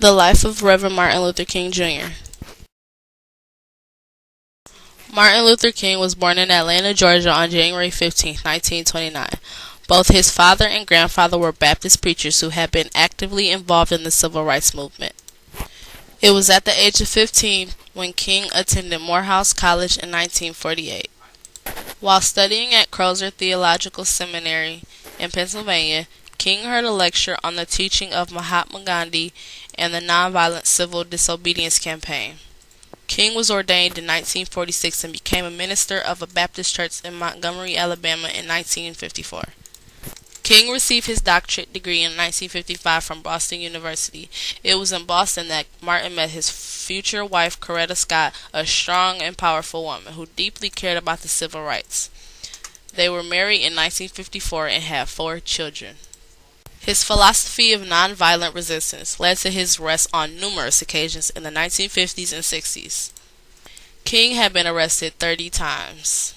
The life of Reverend Martin Luther King Jr. Martin Luther King was born in Atlanta, Georgia on January 15, 1929. Both his father and grandfather were Baptist preachers who had been actively involved in the civil rights movement. It was at the age of 15 when King attended Morehouse College in 1948. While studying at Crozer Theological Seminary in Pennsylvania, King heard a lecture on the teaching of Mahatma Gandhi and the Nonviolent Civil Disobedience Campaign. King was ordained in 1946 and became a minister of a Baptist church in Montgomery, Alabama in 1954. King received his doctorate degree in 1955 from Boston University. It was in Boston that Martin met his future wife, Coretta Scott, a strong and powerful woman who deeply cared about the civil rights. They were married in 1954 and had 4 children. His philosophy of nonviolent resistance led to his arrest on numerous occasions in the 1950s and 60s. King had been arrested 30 times.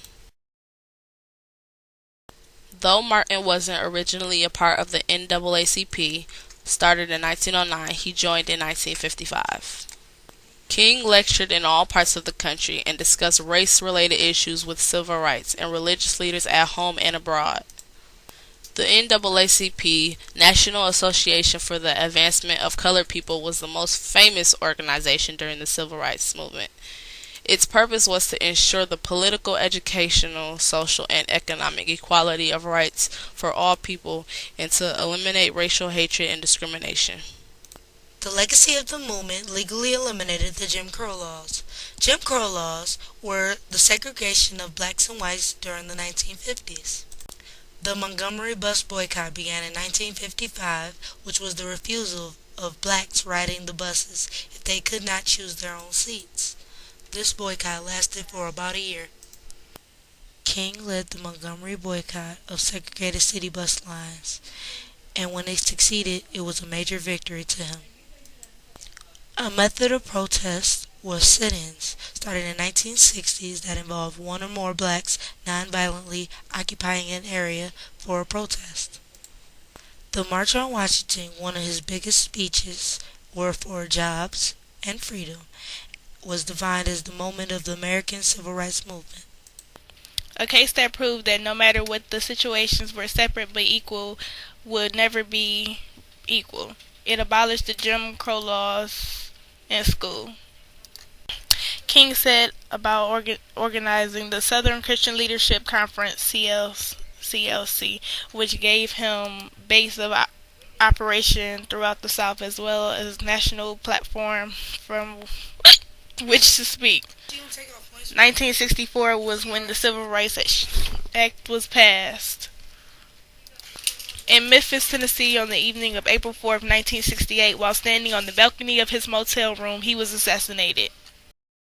Though Martin wasn't originally a part of the NAACP, started in 1909, he joined in 1955. King lectured in all parts of the country and discussed race-related issues with civil rights and religious leaders at home and abroad. The NAACP, National Association for the Advancement of Colored People, was the most famous organization during the Civil Rights Movement. Its purpose was to ensure the political, educational, social, and economic equality of rights for all people and to eliminate racial hatred and discrimination. The legacy of the movement legally eliminated the Jim Crow laws. Jim Crow laws were the segregation of blacks and whites during the 1950s. The Montgomery bus boycott began in 1955, which was the refusal of blacks riding the buses if they could not choose their own seats. This boycott lasted for about a year. King led the Montgomery boycott of segregated city bus lines, and when they succeeded, it was a major victory to him. A method of protest was sit-ins, started in the 1960s, that involved one or more blacks nonviolently occupying an area for a protest. The March on Washington, one of his biggest speeches, were for jobs and freedom, was defined as the moment of the American Civil Rights Movement. A case that proved that no matter what the situations were separate but equal would never be equal. It abolished the Jim Crow laws in school. King said about organizing the Southern Christian Leadership Conference, CLC, which gave him base of operation throughout the South as well as national platform from which to speak. 1964 was when the Civil Rights Act was passed. In Memphis, Tennessee, on the evening of April 4, 1968, while standing on the balcony of his motel room, he was assassinated.